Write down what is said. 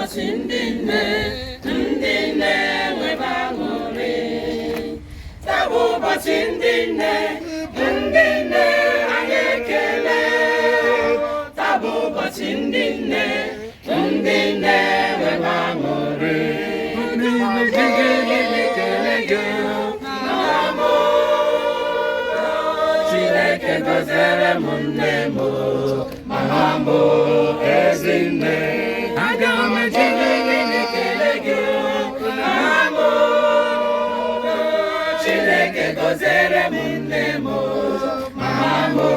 ụbọchị ndị nne nwebe aṅụrị. Taa bụ ụbọchị ndị nne anyị ekele. Taa bụ ụbọchị ndị nne nwebe aṅụrị. Chineke gọziere m nne m ma ha bụ ezi nne. Aga m eji ekele gị ma ha bụ. Chineke gọziere m nne m ma ha bụ